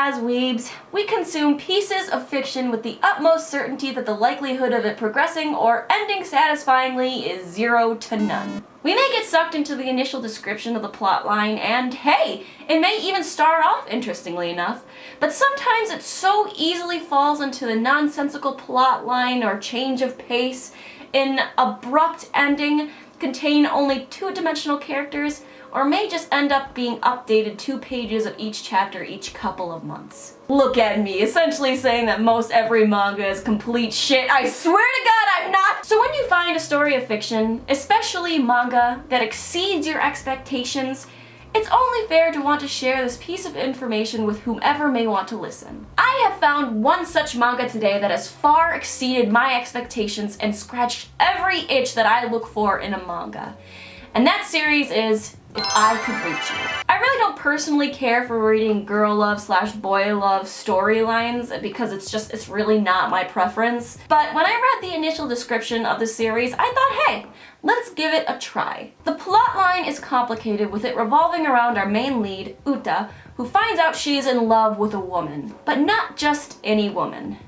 as weebs, we consume pieces of fiction with the utmost certainty that the likelihood of it progressing or ending satisfyingly is 0 to none. We may get sucked into the initial description of the plotline, and hey, it may even start off interestingly enough, but sometimes it so easily falls into the nonsensical plotline or change of pace, an abrupt ending, contain only two-dimensional characters, or may just end up being updated 2 pages of each chapter each couple of months. Look at me, essentially saying that most every manga is complete shit. I swear to God I'm not! So when you find a story of fiction, especially manga, that exceeds your expectations, it's only fair to want to share this piece of information with whomever may want to listen. I have found one such manga today that has far exceeded my expectations and scratched every itch that I look for in a manga. And that series is If I Could Reach You. I really don't personally care for reading girl love / boy love storylines because it's really not my preference. But when I read the initial description of the series, I thought, hey, let's give it a try. The plotline is complicated, with it revolving around our main lead, Uta, who finds out she's in love with a woman. But not just any woman.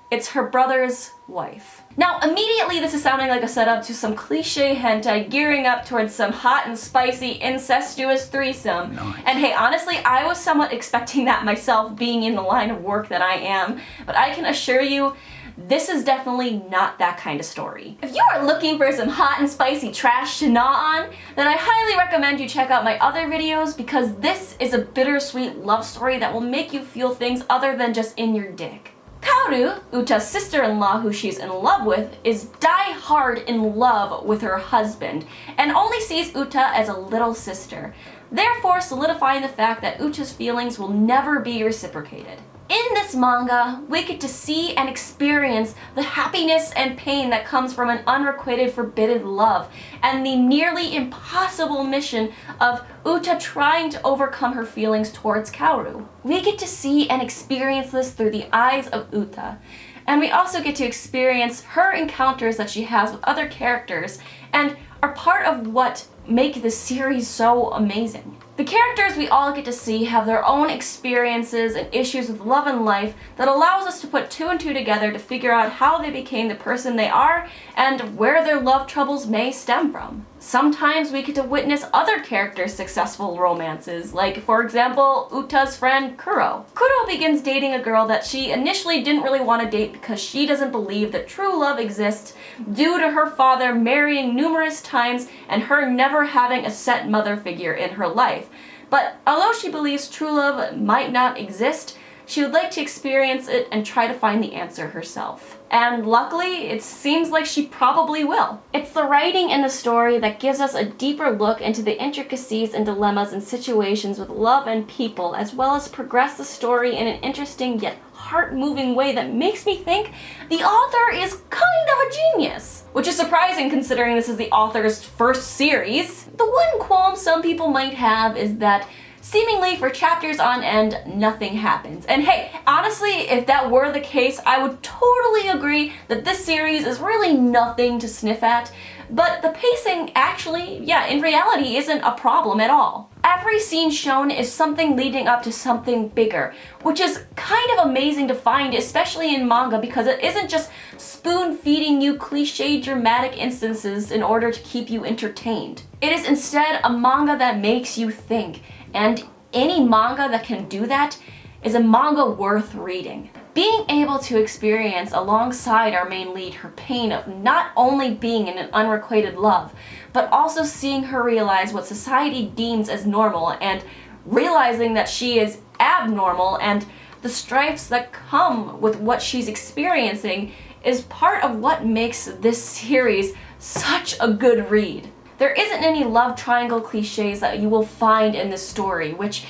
It's her brother's wife. Now, immediately this is sounding like a setup to some cliche hentai gearing up towards some hot and spicy incestuous threesome. Nice. And hey, honestly, I was somewhat expecting that myself, being in the line of work that I am, but I can assure you, this is definitely not that kind of story. If you are looking for some hot and spicy trash to gnaw on, then I highly recommend you check out my other videos, because this is a bittersweet love story that will make you feel things other than just in your dick. Kaoru, Uta's sister-in-law who she's in love with, is die-hard in love with her husband and only sees Uta as a little sister, therefore solidifying the fact that Uta's feelings will never be reciprocated. In this manga, we get to see and experience the happiness and pain that comes from an unrequited forbidden love, and the nearly impossible mission of Uta trying to overcome her feelings towards Kaoru. We get to see and experience this through the eyes of Uta, and we also get to experience her encounters that she has with other characters, and are part of what make this series so amazing. The characters we all get to see have their own experiences and issues with love and life that allows us to put 2 and 2 together to figure out how they became the person they are and where their love troubles may stem from. Sometimes we get to witness other characters' successful romances, like, for example, Uta's friend Kuro. Kuro begins dating a girl that she initially didn't really want to date because she doesn't believe that true love exists due to her father marrying numerous times and her never having a set mother figure in her life. But although she believes true love might not exist, she would like to experience it and try to find the answer herself. And luckily, it seems like she probably will. It's the writing in the story that gives us a deeper look into the intricacies and dilemmas and situations with love and people, as well as progress the story in an interesting yet heart-moving way that makes me think the author is kind of a genius. Which is surprising considering this is the author's first series. The one qualm some people might have is that seemingly for chapters on end, nothing happens. And hey, honestly, if that were the case, I would totally agree that this series is really nothing to sniff at. But the pacing actually, in reality, isn't a problem at all. Every scene shown is something leading up to something bigger, which is kind of amazing to find, especially in manga, because it isn't just spoon-feeding you cliché dramatic instances in order to keep you entertained. It is instead a manga that makes you think, and any manga that can do that is a manga worth reading. Being able to experience alongside our main lead her pain of not only being in an unrequited love, but also seeing her realize what society deems as normal and realizing that she is abnormal, and the strifes that come with what she's experiencing is part of what makes this series such a good read. There isn't any love triangle cliches that you will find in this story, which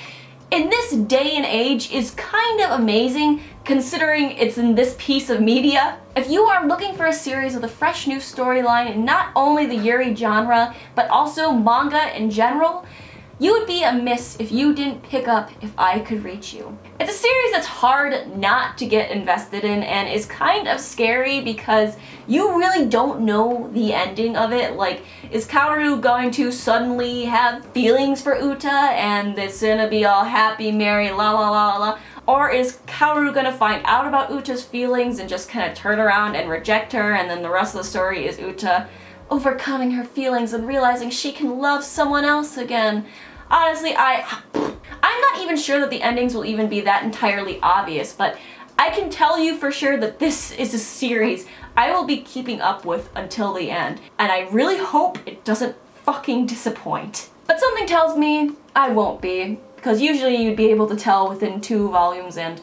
in this day and age is kind of amazing considering it's in this piece of media. If you are looking for a series with a fresh new storyline in not only the Yuri genre, but also manga in general, You would be amiss if you didn't pick up If I Could Reach You. It's a series that's hard not to get invested in and is kind of scary because you really don't know the ending of it. Like, is Kaoru going to suddenly have feelings for Uta and it's gonna be all happy, merry, la la la la? Or is Kaoru gonna find out about Uta's feelings and just kind of turn around and reject her, and then the rest of the story is Uta overcoming her feelings and realizing she can love someone else again? Honestly, I'm not even sure that the endings will even be that entirely obvious, but I can tell you for sure that this is a series I will be keeping up with until the end, and I really hope it doesn't fucking disappoint. But something tells me I won't be, because usually you'd be able to tell within 2 volumes and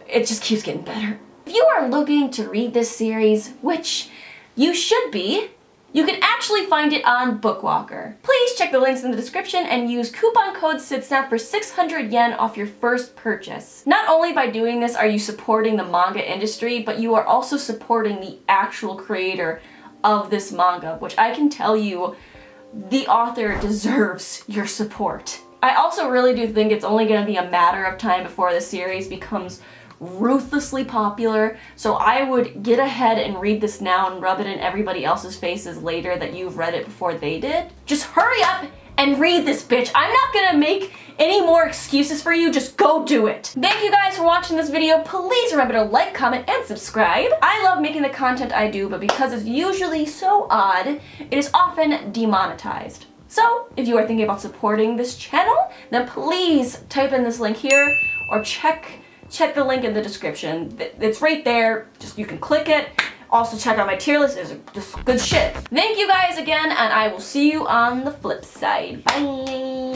it just keeps getting better. If you are looking to read this series, which you should be, you can actually find it on Bookwalker. Please check the links in the description and use coupon code Sydsnap for 600 yen off your first purchase. Not only by doing this are you supporting the manga industry, but you are also supporting the actual creator of this manga, which I can tell you, the author deserves your support. I also really do think it's only going to be a matter of time before the series becomes ruthlessly popular, so I would get ahead and read this now and rub it in everybody else's faces later that you've read it before they did. Just hurry up and read this bitch. I'm not gonna make any more excuses for you, just go do it. Thank you guys for watching this video. Please remember to like, comment, and subscribe. I love making the content I do, but because it's usually so odd, it is often demonetized. So, if you are thinking about supporting this channel, then please type in this link here or check the link in the description. It's right there. Just you can click it. Also check out my tier list. It's just good shit. Thank you guys again, and I will see you on the flip side. Bye.